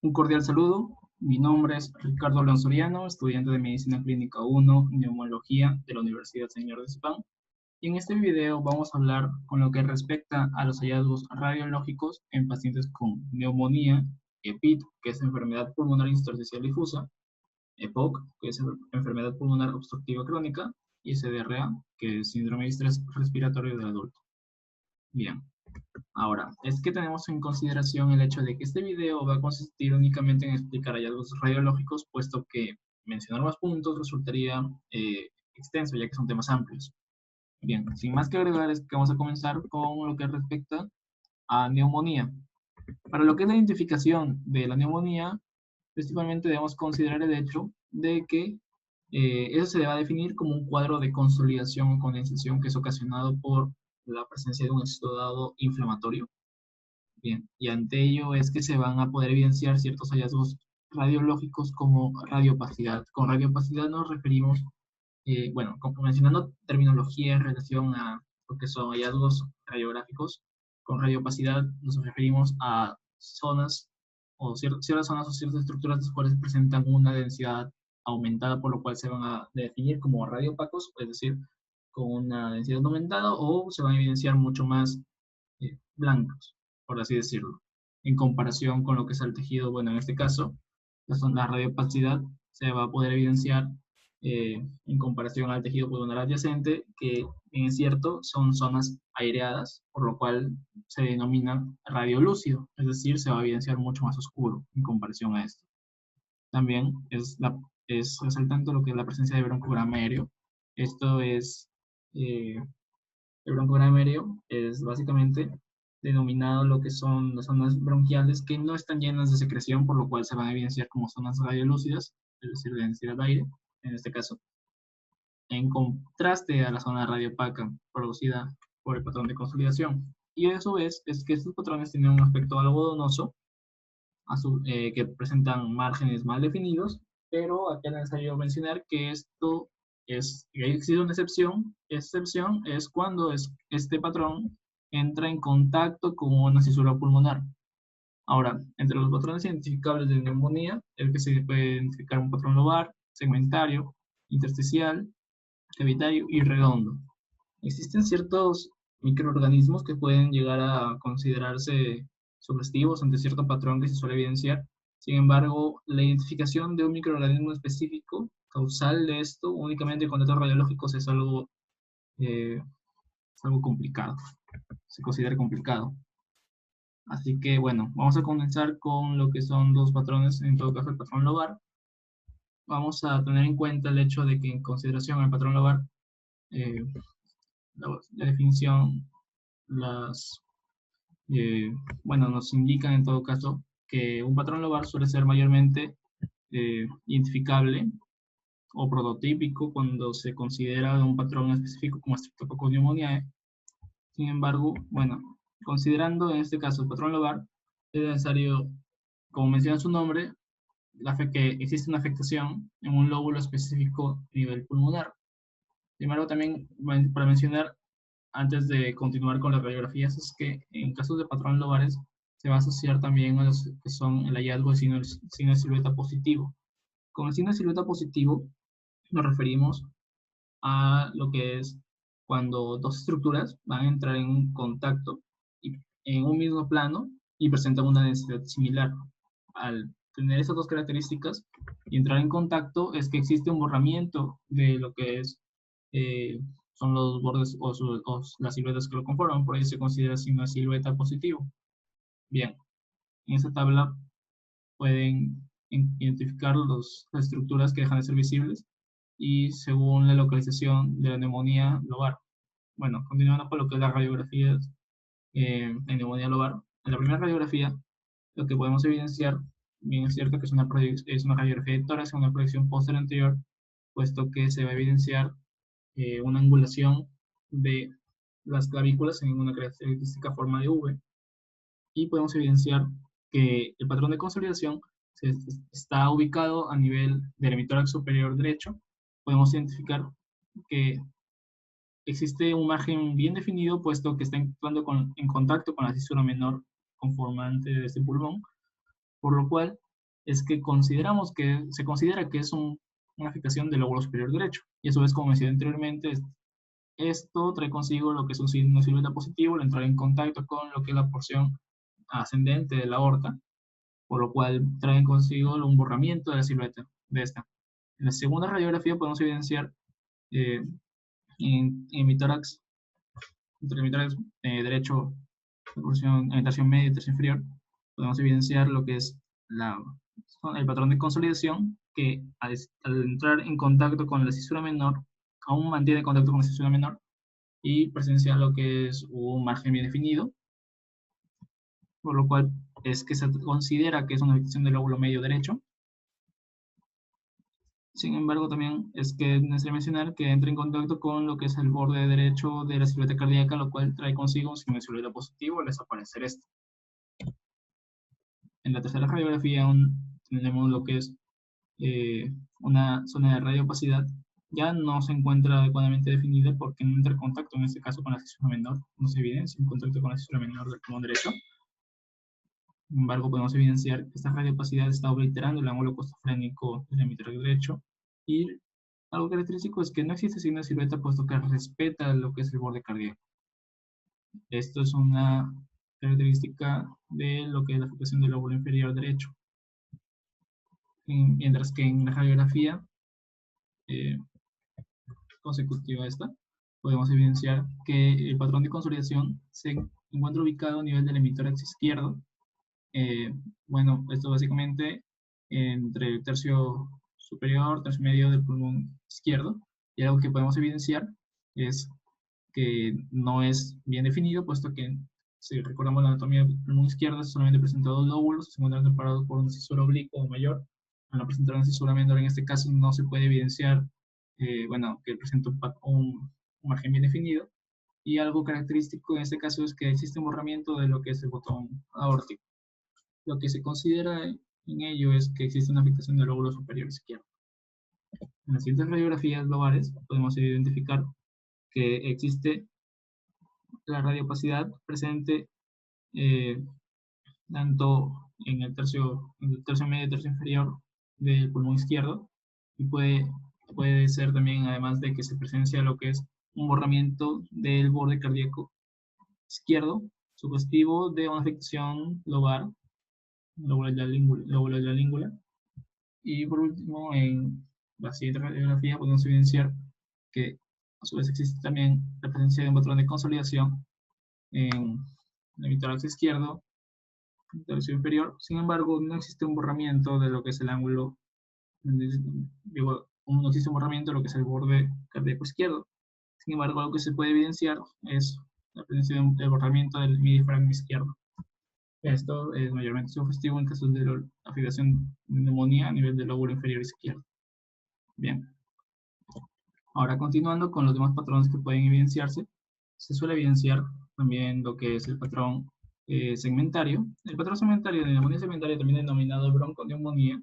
Un cordial saludo. Mi nombre es Ricardo León Soriano, estudiante de Medicina Clínica 1, Neumología de la Universidad Señor de Spam. Y en este video vamos a hablar con lo que respecta a los hallazgos radiológicos en pacientes con neumonía, EPID, que es enfermedad pulmonar intersticial difusa, EPOC, que es enfermedad pulmonar obstructiva crónica, y SDRA, que es síndrome de estrés respiratorio del adulto. Bien. Ahora, es que tenemos en consideración el hecho de que este video va a consistir únicamente en explicar hallazgos radiológicos, puesto que mencionar más puntos resultaría extenso, ya que son temas amplios. Bien, sin más que agregar, es que vamos a comenzar con lo que respecta a neumonía. Para lo que es la identificación de la neumonía, principalmente debemos considerar el hecho de que eso se debe definir como un cuadro de consolidación o condensación que es ocasionado por la presencia de un estado inflamatorio. Bien, y ante ello es que se van a poder evidenciar ciertos hallazgos radiológicos como radiopacidad. Con radiopacidad nos referimos, bueno, como mencionando terminología en relación a lo que son hallazgos radiográficos, con radiopacidad nos referimos a zonas o ciertas zonas o ciertas estructuras las cuales presentan una densidad aumentada, por lo cual se van a definir como radiopacos, es decir, con una densidad aumentada, o se van a evidenciar mucho más blancos, por así decirlo, en comparación con lo que es el tejido. Bueno, en este caso, la radiopacidad se va a poder evidenciar en comparación al tejido pulmonar adyacente, que bien es cierto, son zonas aireadas, por lo cual se denomina radiolúcido, es decir, se va a evidenciar mucho más oscuro en comparación a esto. También es resaltante lo que es la presencia de broncograma aéreo. Esto es el broncograma aéreo es básicamente denominado lo que son las zonas bronquiales que no están llenas de secreción, por lo cual se van a evidenciar como zonas radiolúcidas, es decir, de densidad de aire, en este caso, en contraste a la zona radiopaca producida por el patrón de consolidación. Y eso es que estos patrones tienen un aspecto algodonoso, que presentan márgenes mal definidos, pero aquí es necesario mencionar que esto existe una excepción. Excepción es cuando este patrón entra en contacto con una cisura pulmonar. Ahora, entre los patrones identificables de neumonía, el que se puede identificar un patrón lobar, segmentario, intersticial, cavitario y redondo. Existen ciertos microorganismos que pueden llegar a considerarse sugestivos ante cierto patrón que se suele evidenciar. Sin embargo, la identificación de un microorganismo específico, causal de esto, únicamente con datos radiológicos es algo complicado, se considera complicado. Así que bueno, vamos a comenzar con lo que son dos patrones, en todo caso el patrón lobar. Vamos a tener en cuenta el hecho de que en consideración al patrón lobar, eh, la definición, las bueno, nos indican en todo caso que un patrón lobar suele ser mayormente identificable o prototípico cuando se considera un patrón específico como Streptococcus pneumoniae. Sin embargo, bueno, considerando en este caso el patrón lobar, es necesario, como menciona su nombre, que existe una afectación en un lóbulo específico a nivel pulmonar. Sin embargo, también para mencionar, antes de continuar con las radiografías, es que en casos de patrón lobares se va a asociar también a los que son el hallazgo de signo de silueta positivo. Con el signo de silueta positivo nos referimos a lo que es cuando dos estructuras van a entrar en un contacto y, en un mismo plano y presentan una densidad similar. Al tener esas dos características y entrar en contacto es que existe un borramiento de lo que es eh, son los bordes o las siluetas que lo conforman, por ello se considera signo de silueta positivo. Bien, en esta tabla pueden identificar las estructuras que dejan de ser visibles y según la localización de la neumonía lobar. Bueno, continuando con lo que es las radiografías en neumonía lobar. En la primera radiografía, lo que podemos evidenciar, bien es cierto que es una radiografía de tórax, una proyección posterior anterior, puesto que se va a evidenciar una angulación de las clavículas en una característica forma de V, y podemos evidenciar que el patrón de consolidación está ubicado a nivel del hemitórax superior derecho. Podemos identificar que existe un margen bien definido, puesto que está entrando en contacto con la cisura menor conformante de este pulmón, por lo cual es que se considera que es una afectación del lóbulo superior derecho. Y a su vez, como mencioné anteriormente, esto trae consigo lo que es un signo silueta positivo al entrar en contacto con lo que es la porción ascendente de la aorta, por lo cual traen consigo un borramiento de la silueta de esta. En la segunda radiografía podemos evidenciar eh, en mi tórax, entre mi tórax derecho, en tercio medio y tercio inferior, podemos evidenciar lo que es el patrón de consolidación que al entrar en contacto con la cisura menor, aún mantiene contacto con la cisura menor y presencia lo que es un margen bien definido, por lo cual es que se considera que es una afectación del lóbulo medio derecho. Sin embargo, también es que es necesario mencionar que entra en contacto con lo que es el borde derecho de la silueta cardíaca, lo cual trae consigo un signo de silueta positivo al desaparecer esto. En la tercera radiografía aún tenemos lo que es una zona de radiopacidad. Ya no se encuentra adecuadamente definida porque no entra en contacto, en este caso, con la cisura menor. No se evidencia en contacto con la cisura menor del pulmón derecho. Sin embargo, podemos evidenciar que esta radiopacidad está obliterando el ángulo costofrénico del hemisferio derecho. Y algo característico es que no existe signo de silueta puesto que respeta lo que es el borde cardíaco. Esto es una característica de lo que es la afectación del lóbulo inferior derecho. Mientras que en la radiografía consecutiva a esta, podemos evidenciar que el patrón de consolidación se encuentra ubicado a nivel del hemitórax izquierdo. Bueno, esto básicamente entre el tercio superior, tercio medio del pulmón izquierdo. Y algo que podemos evidenciar es que no es bien definido, puesto que si recordamos la anatomía del pulmón izquierdo, solamente presenta dos lóbulos, se encuentran separados por una cisura oblicua o mayor. Al no presentar una cisura menor, en este caso no se puede evidenciar bueno, que presenta un margen bien definido. Y algo característico en este caso es que existe un borramiento de lo que es el botón aórtico. Lo que se considera en ello es que existe una afectación del lóbulo superior izquierdo. En las siguientes radiografías lobares podemos identificar que existe la radiopacidad presente tanto en el tercio medio y tercio inferior del pulmón izquierdo, y puede ser también, además de que se presencia lo que es un borramiento del borde cardíaco izquierdo, sugestivo de una afectación lobar, lóbulo de la língula. Y por último, en la siguiente radiografía podemos evidenciar que a su vez existe también la presencia de un patrón de consolidación en el hemitórax izquierdo, tercio inferior. Sin embargo, no existe un borramiento de lo que es el ángulo, no existe un borramiento de lo que es el borde cardíaco izquierdo. Sin embargo, lo que se puede evidenciar es la presencia del borramiento del midifragma izquierdo. Esto es mayormente sugestivo en casos de la afectación de neumonía a nivel del lóbulo inferior izquierdo. Bien. Ahora, continuando con los demás patrones que pueden evidenciarse, se suele evidenciar también lo que es el patrón segmentario. El patrón segmentario de neumonía segmentaria, también denominado bronconeumonía,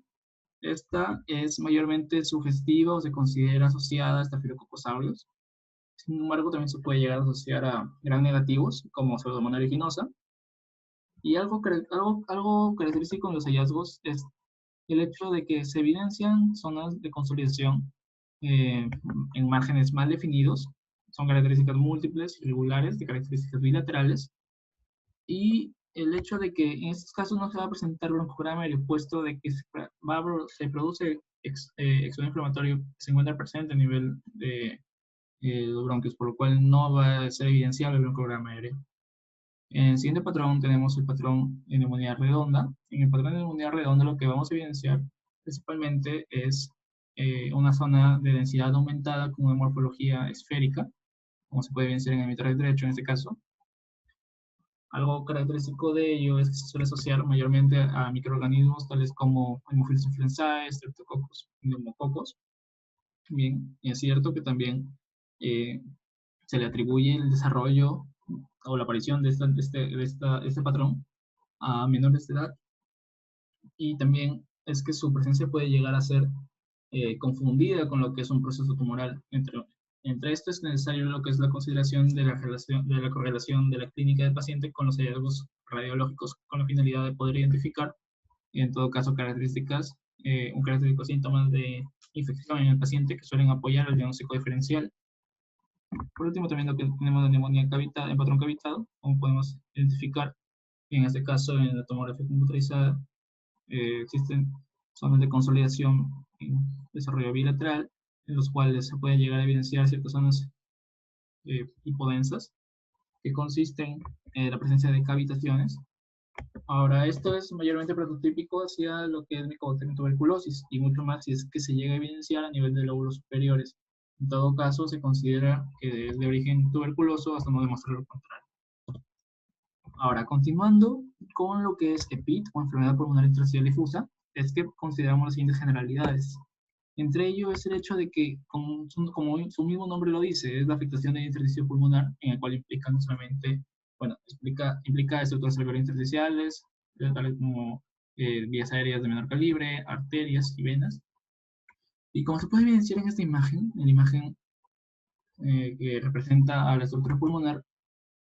esta es mayormente sugestiva o se considera asociada a Staphylococcus aureus. Sin embargo, también se puede llegar a asociar a gram negativos, como Pseudomonas aeruginosa. Y algo característico en los hallazgos es el hecho de que se evidencian zonas de consolidación en márgenes mal definidos. Son características múltiples, irregulares, de características bilaterales. Y el hecho de que en estos casos no se va a presentar broncograma aéreo, puesto de que se produce exudado inflamatorio que se encuentra presente a nivel de los bronquios, por lo cual no va a ser evidenciable el broncograma aéreo. En el siguiente patrón tenemos el patrón de neumonía redonda. En el patrón de neumonía redonda lo que vamos a evidenciar principalmente es una zona de densidad aumentada con una morfología esférica, como se puede evidenciar en el hemisferio derecho en este caso. Algo característico de ello es que se suele asociar mayormente a microorganismos tales como Haemophilus influenzae, Streptococcus, Pneumococos. Bien, y es cierto que también se le atribuye el desarrollo o la aparición de este patrón a menores de edad, y también es que su presencia puede llegar a ser confundida con lo que es un proceso tumoral. Entre esto es necesario lo que es la consideración de la correlación de la clínica del paciente con los hallazgos radiológicos, con la finalidad de poder identificar en todo caso características, un característico síntomas de infección en el paciente que suelen apoyar el diagnóstico diferencial. Por último, también lo que tenemos de neumonía cavitada, en patrón cavitado, como podemos identificar, en este caso en la tomografía computarizada, existen zonas de consolidación en desarrollo bilateral, en los cuales se puede llegar a evidenciar ciertas zonas hipodensas, que consisten en la presencia de cavitaciones. Ahora, esto es mayormente prototípico hacia lo que es Mycobacterium tuberculosis, y mucho más si es que se llega a evidenciar a nivel de lóbulos superiores. En todo caso, se considera que es de origen tuberculoso hasta no demostrar lo contrario. Ahora, continuando con lo que es EPID, o enfermedad pulmonar intersticial difusa, es que consideramos las siguientes generalidades. Entre ello es el hecho de que, como su mismo nombre lo dice, es la afectación del intersticio pulmonar, en el cual implica no solamente, bueno, implica estructuras alveolares intersticiales, tales como vías aéreas de menor calibre, arterias y venas. Y como se puede evidenciar en esta imagen, en la imagen que representa a la estructura pulmonar,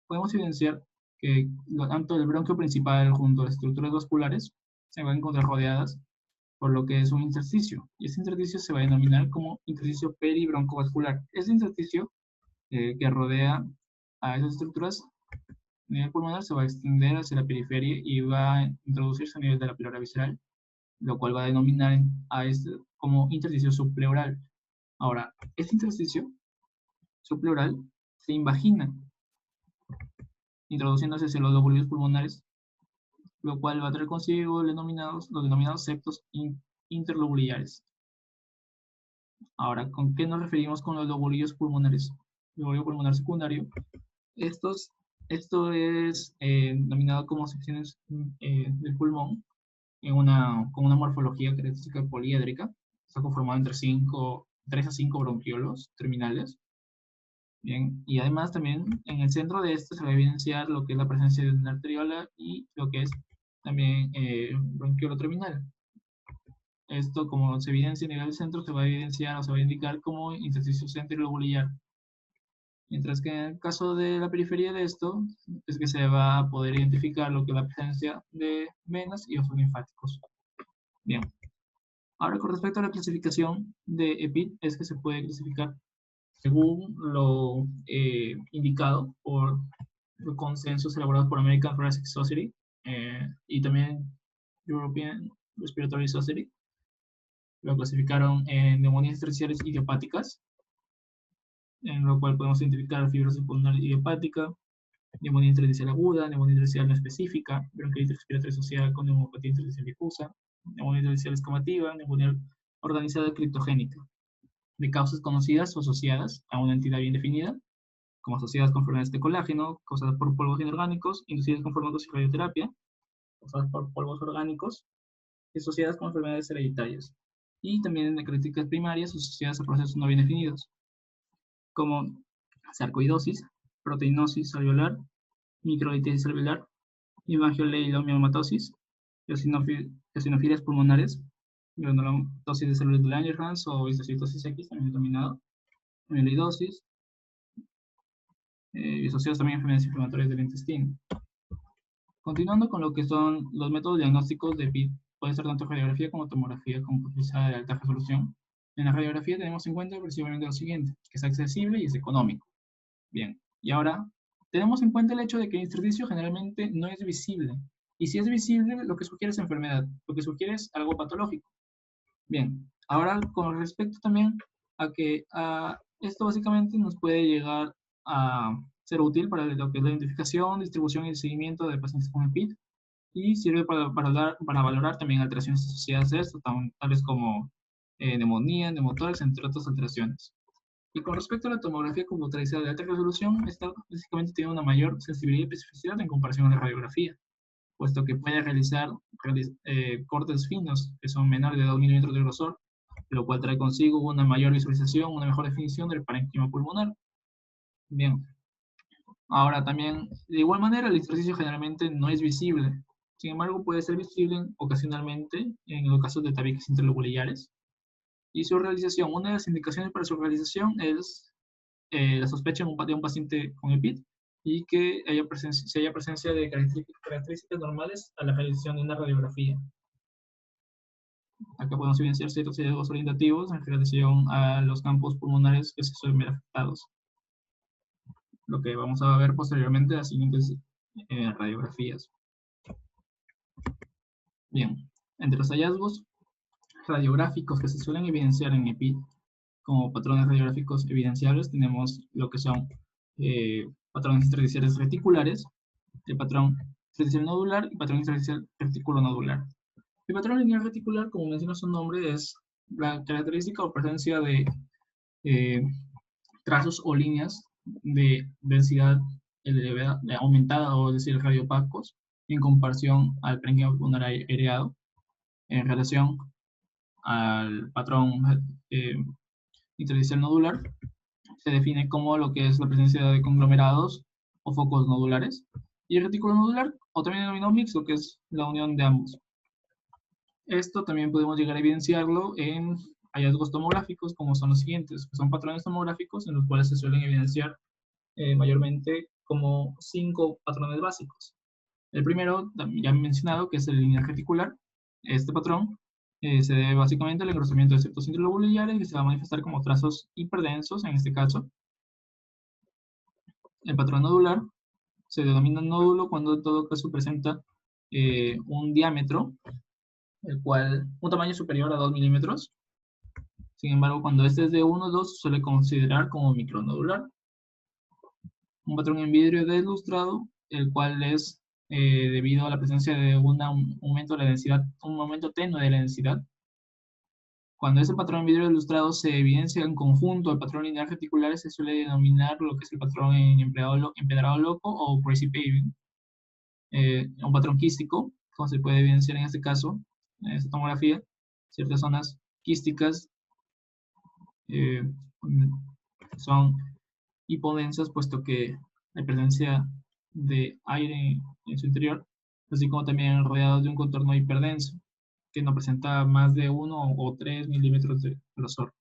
podemos evidenciar que tanto el bronquio principal junto a las estructuras vasculares se van a encontrar rodeadas por lo que es un intersticio. Y este intersticio se va a denominar como intersticio peribroncovascular. Este intersticio que rodea a esas estructuras a nivel pulmonar se va a extender hacia la periferia y va a introducirse a nivel de la pleura visceral, lo cual va a denominar a este como intersticio subpleural. Ahora, este intersticio subpleural se invagina, introduciéndose hacia los lóbulos pulmonares, lo cual va a traer consigo los denominados septos interlobulares. Ahora, ¿con qué nos referimos con los lobulillos pulmonares? Lobulillo pulmonar secundario. Esto es denominado como secciones del pulmón con una morfología característica poliédrica. Está conformado entre 3 a 5 bronquiolos terminales. Bien, y además también en el centro de este se va a evidenciar lo que es la presencia de una arteriola y lo que es también bronquiolo terminal. Esto, como se evidencia a nivel del centro, se va a evidenciar o se va a indicar como intersticio centrilobular. Mientras que en el caso de la periferia de esto, es que se va a poder identificar lo que es la presencia de venas y vasos linfáticos. Bien. Ahora, con respecto a la clasificación de EPID, es que se puede clasificar según lo indicado por los consensos elaborados por American Thoracic Society y también European Respiratory Society. Lo clasificaron en neumonías intersticiales idiopáticas, en lo cual podemos identificar fibrosis pulmonar idiopática, neumonía intersticial aguda, neumonía intersticial no específica, bronquiolitis respiratoria asociada con neumopatía intersticial difusa, neumonía intersticial escamativa, neumonía organizada criptogénica, de causas conocidas o asociadas a una entidad bien definida, como asociadas con enfermedades de colágeno, causadas por polvos inorgánicos, inducidas con fármacos y radioterapia, causadas por polvos orgánicos, y asociadas con enfermedades hereditarias, y también de características primarias asociadas a procesos no bien definidos, como sarcoidosis, proteinosis alveolar, microlitiasis alveolar, evangioleiomiomatosis, eosinofilias pulmonares, granulomatosis de células de Langerhans o histocitosis X, también denominado, amiloidosis, y asociados también a enfermedades inflamatorias del intestino. Continuando con lo que son los métodos diagnósticos de PID, puede ser tanto radiografía como tomografía computarizada de alta resolución. En la radiografía tenemos en cuenta principalmente lo siguiente, que es accesible y es económico. Bien, y ahora tenemos en cuenta el hecho de que el intersticio generalmente no es visible. Y si es visible, lo que sugiere es enfermedad, lo que sugiere es algo patológico. Bien, ahora con respecto también a que esto básicamente nos puede llegar a ser útil para lo que es la identificación, distribución y seguimiento de pacientes con EPID y sirve para valorar también alteraciones asociadas a esto, tales como neumonía, neumotórax, entre otras alteraciones. Y con respecto a la tomografía computarizada de alta resolución, esta básicamente tiene una mayor sensibilidad y especificidad en comparación a la radiografía, puesto que puede realizar cortes finos que son menores de 2 milímetros de grosor, lo cual trae consigo una mayor visualización, una mejor definición del parénquima pulmonar. Bien, ahora también, de igual manera, el intersticio generalmente no es visible, sin embargo puede ser visible ocasionalmente en los casos de tabiques interlobulares. Y su realización, una de las indicaciones para su realización es la sospecha de un paciente con EPID y que si haya presencia de características normales a la realización de una radiografía. Acá podemos evidenciar ciertos hallazgos orientativos en relación a los campos pulmonares que se suelen ver afectados, lo que vamos a ver posteriormente en las siguientes radiografías. Bien, entre los hallazgos radiográficos que se suelen evidenciar en EPI como patrones radiográficos evidenciables, tenemos lo que son patrones intersticiales reticulares, el patrón intersticial nodular y patrón intersticial reticulonodular. El patrón lineal reticular, como menciona su nombre, es la característica o presencia de trazos o líneas de densidad aumentada, o es decir, radiopacos, en comparación al parénquima pulmonar aireado, en relación al patrón intersticial nodular. Se define como lo que es la presencia de conglomerados o focos nodulares, y el retículo nodular, o también denominado mixto, que es la unión de ambos. Esto también podemos llegar a evidenciarlo en hallazgos tomográficos, como son los siguientes, que son patrones tomográficos en los cuales se suelen evidenciar mayormente como 5 patrones básicos. El primero, ya mencionado, que es el lineal reticular. Este patrón se debe básicamente al engrosamiento de septos interlobulares, que se va a manifestar como trazos hiperdensos en este caso. El patrón nodular se denomina nódulo cuando en todo caso presenta un diámetro, el cual, un tamaño superior a 2 milímetros. Sin embargo, cuando este es de 1 o 2, se suele considerar como micronodular. Un patrón en vidrio deslustrado, el cual es debido a la presencia de un aumento de la densidad, un aumento tenue de la densidad. Cuando ese patrón en vidrio ilustrado se evidencia en conjunto al patrón lineal reticular, se suele denominar lo que es el patrón en empedrado loco o crazy paving. Un patrón quístico, como se puede evidenciar en este caso, en esta tomografía, ciertas zonas quísticas son hipodensas, puesto que hay presencia de aire en su interior, así como también rodeados de un contorno hiperdenso, que no presenta más de 1 o 3 milímetros de grosor.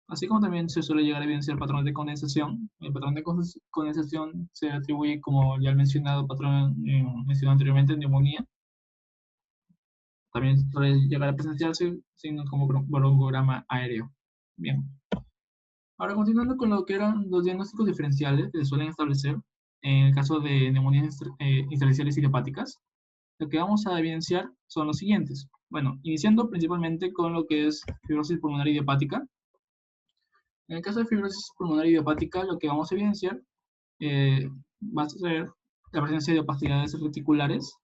Así como también se suele llegar a evidenciar patrones de condensación. El patrón de condensación se atribuye, como ya he mencionado, patrón mencionado anteriormente, en neumonía. También suele llegar a presenciarse signos como broncograma aéreo. Bien. Ahora, continuando con lo que eran los diagnósticos diferenciales que se suelen establecer en el caso de neumonías intersticiales idiopáticas, lo que vamos a evidenciar son los siguientes. Bueno, iniciando principalmente con lo que es fibrosis pulmonar idiopática. En el caso de fibrosis pulmonar idiopática, lo que vamos a evidenciar va a ser la presencia de opacidades reticulares,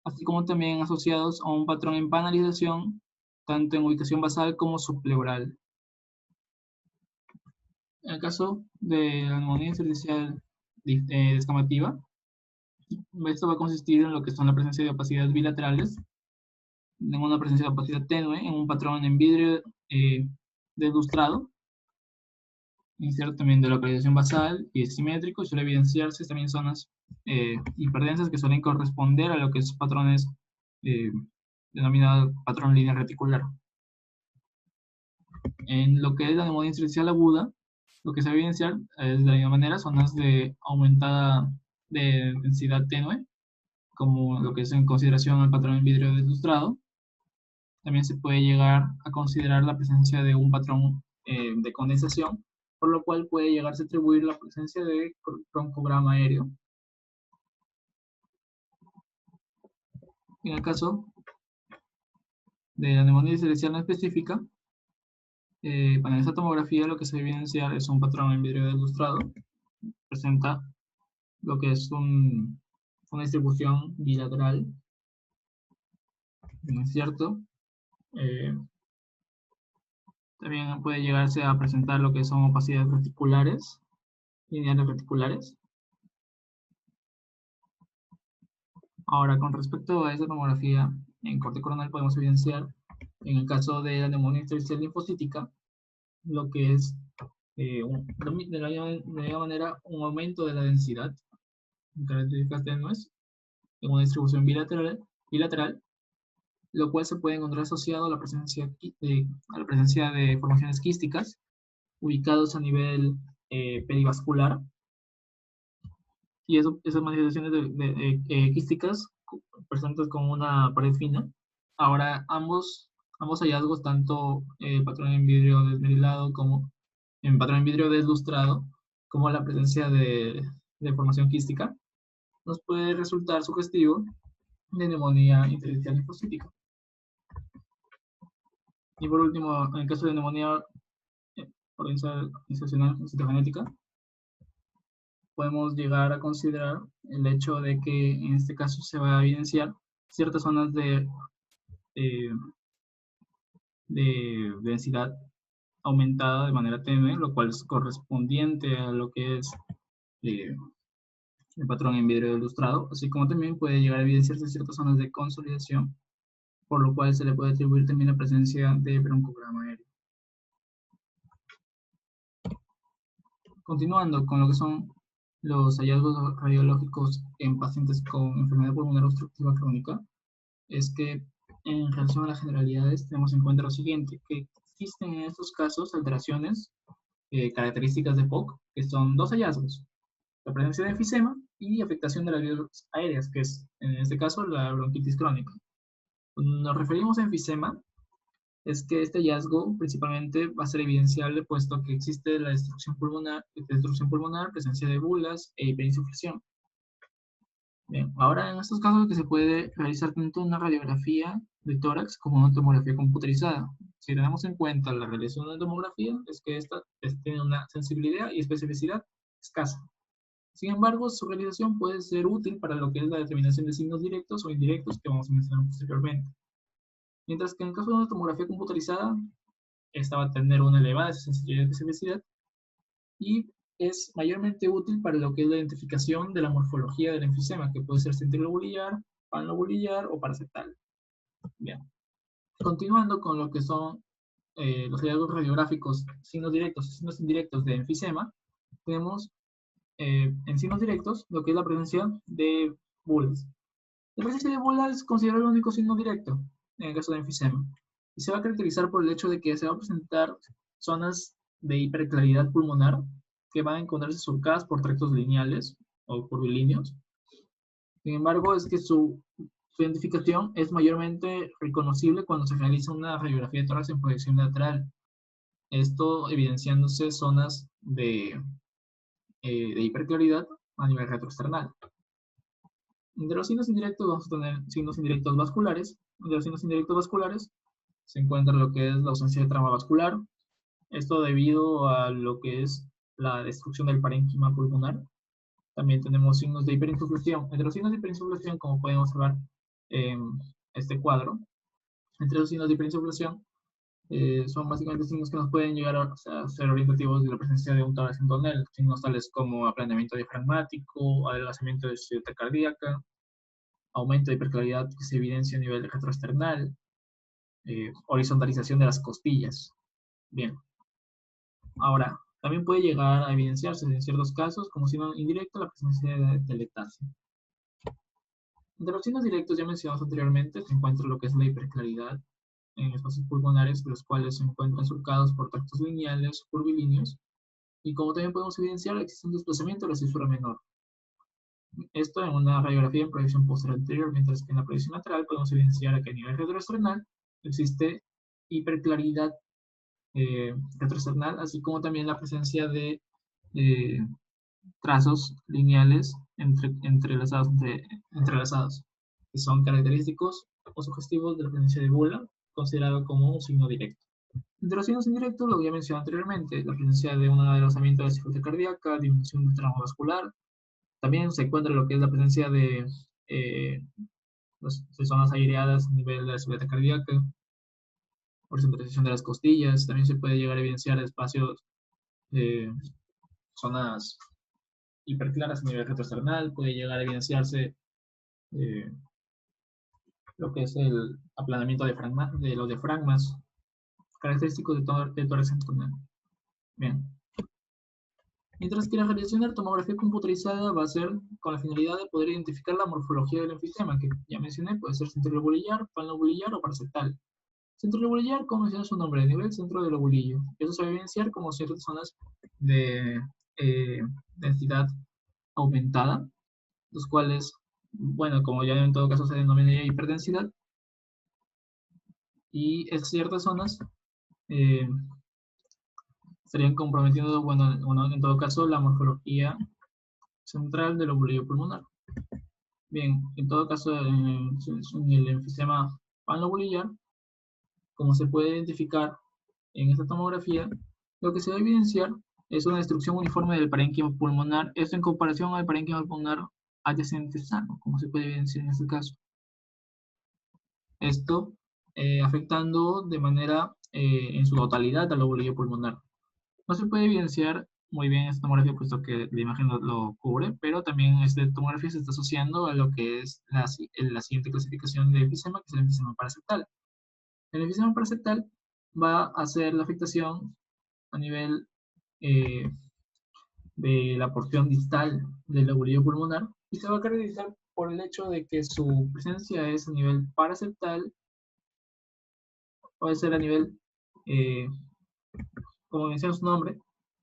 así como también asociados a un patrón en panalización, tanto en ubicación basal como subpleural. En el caso de la neumonía intersticial descamativa, esto va a consistir en lo que son la presencia de opacidades bilaterales, en una presencia de opacidad tenue, en un patrón en vidrio deslustrado, iniciar también de localización basal y simétrico, y suele evidenciarse también zonas hiperdensas que suelen corresponder a lo que es patrones denominado patrón lineal reticular. En lo que es la neumonía intersticial aguda, lo que se va a evidenciar es de la misma manera zonas de aumentada de densidad tenue, como lo que es en consideración al patrón en vidrio deslustrado. También se puede llegar a considerar la presencia de un patrón de condensación, por lo cual puede llegarse a atribuir la presencia de broncograma aéreo. En el caso de la neumonía intersticial no específica, para esta tomografía lo que se evidencia es un patrón en vidrio deslustrado. Presenta lo que es una distribución bilateral, ¿no es cierto? También puede llegarse a presentar lo que son opacidades reticulares, lineales reticulares. Ahora, con respecto a esta tomografía en corte coronal, podemos evidenciar, en el caso de la neumonía intersticial linfocítica, lo que es de la misma manera un aumento de la densidad en características tenues en una distribución bilateral, lo cual se puede encontrar asociado a la presencia de formaciones quísticas ubicados a nivel perivascular, y esas manifestaciones quísticas presentes con una pared fina. Ahora, ambos Ambos hallazgos, tanto el patrón en vidrio desmerilado como en patrón en vidrio deslustrado, como la presencia de formación quística, nos puede resultar sugestivo de neumonía intersticial linfocítica. Y por último, en el caso de neumonía organizacional citogenética, podemos llegar a considerar el hecho de que en este caso se va a evidenciar ciertas zonas eh, de densidad aumentada de manera tenue, lo cual es correspondiente a lo que es eh, el patrón en vidrio ilustrado, así como también puede llegar a evidenciarse ciertas zonas de consolidación, por lo cual se le puede atribuir también la presencia de broncograma aéreo. Continuando con lo que son los hallazgos radiológicos en pacientes con enfermedad pulmonar obstructiva crónica, es que en relación a las generalidades tenemos en cuenta lo siguiente, que existen en estos casos alteraciones características de POC, que son dos hallazgos, la presencia de enfisema y afectación de las vías aéreas, que es en este caso la bronquitis crónica. Cuando nos referimos a enfisema, es que este hallazgo principalmente va a ser evidenciable puesto que existe la destrucción pulmonar, presencia de bulas e hiperinsuflación. Bien, ahora en estos casos que se puede realizar tanto una radiografía de tórax como una tomografía computerizada. Si tenemos en cuenta la realización de una tomografía, es que esta tiene una sensibilidad y especificidad escasa. Sin embargo, su realización puede ser útil para lo que es la determinación de signos directos o indirectos que vamos a mencionar posteriormente. Mientras que en el caso de una tomografía computarizada, esta va a tener una elevada sensibilidad y especificidad y es mayormente útil para lo que es la identificación de la morfología del enfisema, que puede ser centrilobulillar, panlobulillar o paracetal. Bien. Continuando con lo que son los hallazgos radiográficos, signos directos y signos indirectos de enfisema, tenemos en signos directos lo que es la presencia de bulas. La presencia de bulas es considerado el único signo directo en el caso de enfisema y se va a caracterizar por el hecho de que se va a presentar zonas de hiperclaridad pulmonar que van a encontrarse surcadas por tractos lineales o curvilíneos. Sin embargo, es que su identificación es mayormente reconocible cuando se realiza una radiografía de tórax en proyección lateral. Esto evidenciándose zonas de hiperclaridad a nivel retroesternal. De los signos indirectos vamos a tener signos indirectos vasculares. De los signos indirectos vasculares se encuentra lo que es la ausencia de trama vascular. Esto debido a lo que es la destrucción del parénquima pulmonar. También tenemos signos de hiperinsuflación. Entre los signos de hiperinsuflación, como podemos observar en este cuadro, entre los signos de hiperinsuflación son básicamente signos que nos pueden llegar a ser orientativos de la presencia de un tórax en tonel. Signos tales como aplanamiento diafragmático, adelgazamiento de ciudad cardíaca, aumento de hiperclaridad que se evidencia a nivel retroesternal, horizontalización de las costillas. Bien. Ahora, también puede llegar a evidenciarse en ciertos casos como signo indirecto la presencia de teletasia. Entre los signos directos ya mencionados anteriormente se encuentra lo que es la hiperclaridad en espacios pulmonares, los cuales se encuentran surcados por tractos lineales, curvilíneos, y como también podemos evidenciar, existe un desplazamiento de la cisura menor. Esto en una radiografía en proyección posterior anterior, mientras que en la proyección lateral podemos evidenciar que a nivel retroesternal existe hiperclaridad retroesternal, así como también la presencia de trazos lineales entrelazados, que son característicos o sugestivos de la presencia de bula, considerado como un signo directo. Entre los signos indirectos, lo que ya mencioné anteriormente, la presencia de un adelgazamiento de la cifra cardíaca, disminución del tramo vascular, también se encuentra lo que es la presencia de zonas aireadas a nivel de la cifra cardíaca, horizontalización de las costillas, también se puede llegar a evidenciar espacios, zonas hiperclaras a nivel retroesternal, puede llegar a evidenciarse lo que es el aplanamiento de los diafragmas, característicos de tórax abdominal. Bien. Mientras que la realización de tomografía computarizada va a ser con la finalidad de poder identificar la morfología del enfisema, que ya mencioné, puede ser centrilobulillar, panlobulillar o paracetal. Centrilobulillar, como menciona su nombre, a nivel centro del lobulillo. Eso se va a evidenciar como ciertas zonas de densidad aumentada, los cuales, bueno, como ya en todo caso se denomina hiperdensidad, y ciertas zonas estarían comprometiendo, bueno, en todo caso, la morfología central del lobulillo pulmonar. Bien, en todo caso, en el enfisema panlobulillar, como se puede identificar en esta tomografía, lo que se va a evidenciar es una destrucción uniforme del parénquima pulmonar, esto en comparación al parénquima pulmonar adyacente sano, como se puede evidenciar en este caso. Esto afectando de manera en su totalidad al lobulillo pulmonar. No se puede evidenciar muy bien esta tomografía, puesto que la imagen lo cubre, pero también esta tomografía se está asociando a lo que es la siguiente clasificación de enfisema, que es el enfisema paraseptal. El enfisema paraseptal va a hacer la afectación a nivel de la porción distal del lobulillo pulmonar y se va a caracterizar por el hecho de que su presencia es a nivel paraseptal, puede ser a nivel, como menciona su nombre,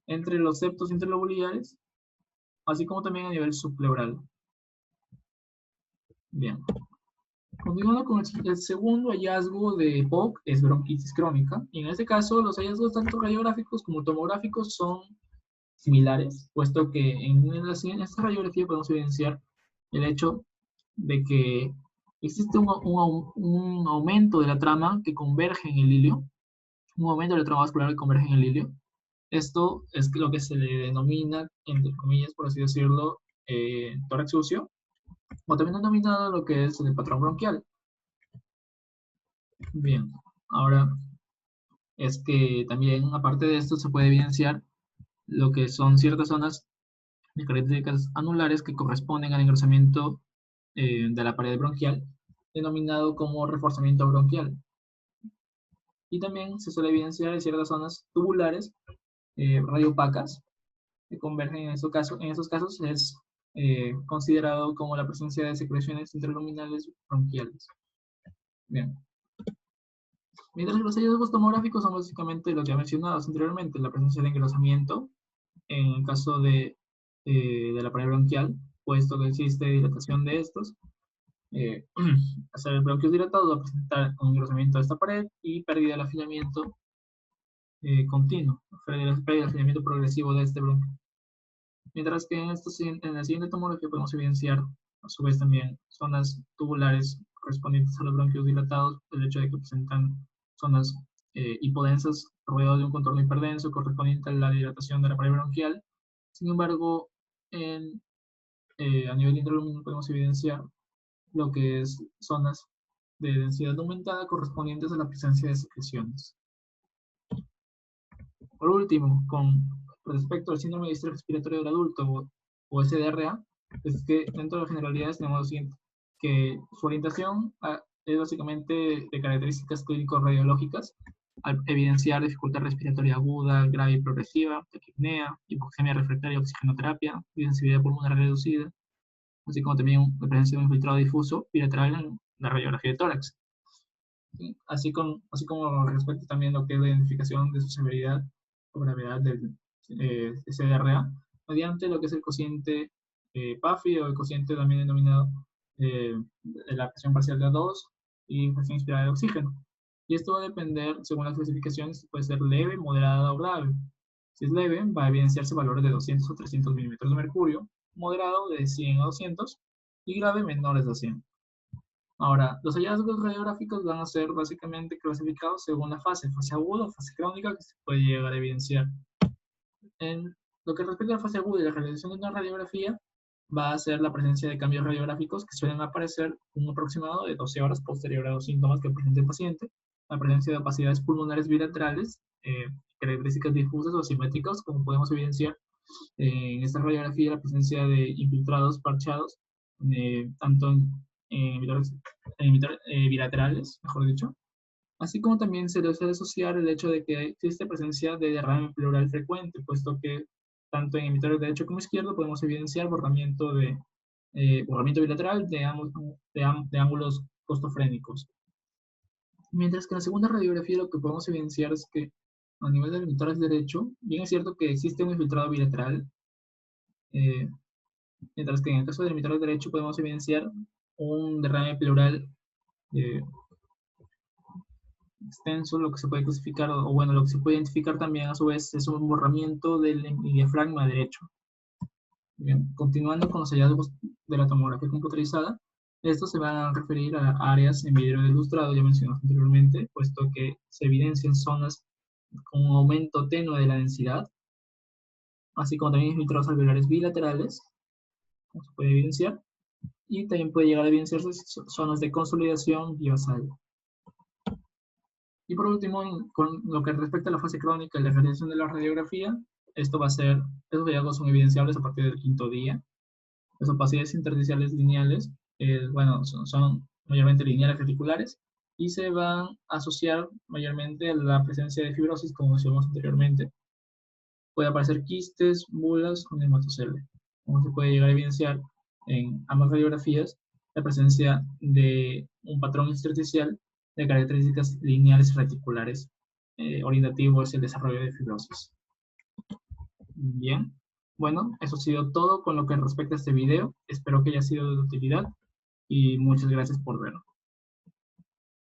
entre los septos interlobulares, así como también a nivel subpleural. Bien. Continuando con el segundo hallazgo de POC, es bronquitis crónica, y en este caso los hallazgos tanto radiográficos como tomográficos son similares, puesto que en esta radiografía podemos evidenciar el hecho de que existe un aumento de la trama que converge en el ilio, un aumento de la trama vascular que converge en el ilio. Esto es lo que se le denomina, entre comillas, por así decirlo, tórax sucio, o también denominado lo que es el patrón bronquial. Bien, ahora es que también, aparte de esto, se puede evidenciar lo que son ciertas zonas de características anulares que corresponden al engrosamiento de la pared bronquial, denominado como reforzamiento bronquial. Y también se suele evidenciar en ciertas zonas tubulares radiopacas que convergen en esos casos es considerado como la presencia de secreciones interluminales bronquiales. Bien. Mientras que los hallazgos tomográficos son básicamente los ya mencionados anteriormente, la presencia de engrosamiento en el caso de la pared bronquial, puesto que existe dilatación de estos. Hacer el bronquios dilatados va a presentar un engrosamiento de esta pared y pérdida del afinamiento continuo, pérdida del afinamiento progresivo de este bronquio. Mientras que en la siguiente tomografía podemos evidenciar a su vez también zonas tubulares correspondientes a los bronquios dilatados, el hecho de que presentan zonas hipodensas rodeadas de un contorno hiperdenso correspondiente a la dilatación de la pared bronquial. Sin embargo, a nivel intralumino podemos evidenciar lo que es zonas de densidad aumentada correspondientes a la presencia de secreciones. Por último, con respecto al síndrome de distrés respiratorio del adulto o SDRA, es que dentro de las generalidades tenemos lo siguiente, que su orientación es básicamente de características clínico-radiológicas, al evidenciar dificultad respiratoria aguda, grave y progresiva, taquipnea, hipoxemia refractaria a oxigenoterapia, sensibilidad pulmonar reducida, así como también la presencia de un infiltrado difuso bilateral en la radiografía de tórax. Así como respecto también a lo que es la identificación de su severidad o gravedad del SDRA, mediante lo que es el cociente PAFI o el cociente también denominado de la presión parcial de A2 y presión inspirada de oxígeno. Y esto va a depender, según las clasificaciones, puede ser leve, moderada o grave. Si es leve, va a evidenciarse valores de 200 o 300 milímetros de mercurio, moderado de 100 a 200 y grave menores de 100. Ahora, los hallazgos radiográficos van a ser básicamente clasificados según la fase aguda o fase crónica que se puede llegar a evidenciar. En lo que respecta a la fase aguda y la realización de una radiografía, va a ser la presencia de cambios radiográficos que suelen aparecer un aproximado de 12 horas posterior a los síntomas que presente el paciente, la presencia de opacidades pulmonares bilaterales, características difusas o asimétricas, como podemos evidenciar en esta radiografía, la presencia de infiltrados parchados, tanto bilaterales, mejor dicho, así como también se le suele asociar el hecho de que existe presencia de derrame pleural frecuente, puesto que tanto en hemisferio derecho como izquierdo podemos evidenciar borramiento bilateral de ángulos costofrénicos. Mientras que en la segunda radiografía lo que podemos evidenciar es que a nivel del tórax derecho, bien es cierto que existe un infiltrado bilateral, mientras que en el caso del tórax derecho podemos evidenciar un derrame pleural extenso, lo que se puede clasificar, o bueno, lo que se puede identificar también a su vez es un borramiento del diafragma derecho. Bien, continuando con los hallazgos de la tomografía computerizada, estos se van a referir a áreas en vidrio ilustrado, ya mencionamos anteriormente, puesto que se evidencian zonas con un aumento tenue de la densidad, así como también infiltrados alveolares bilaterales, como se puede evidenciar, y también puede llegar a evidenciarse zonas de consolidación y basal. Y por último, con lo que respecta a la fase crónica y la realización de la radiografía, estos hallazgos son evidenciables a partir del quinto día. Las opacidades intersticiales lineales, bueno, son mayormente lineales reticulares y se van a asociar mayormente a la presencia de fibrosis, como decíamos anteriormente. Puede aparecer quistes, bulas o neumatoceles. Como se puede llegar a evidenciar en ambas radiografías, la presencia de un patrón intersticial de características lineales reticulares, orientativo hacia el desarrollo de fibrosis. Bien, bueno, eso ha sido todo con lo que respecta a este video. Espero que haya sido de utilidad y muchas gracias por verlo.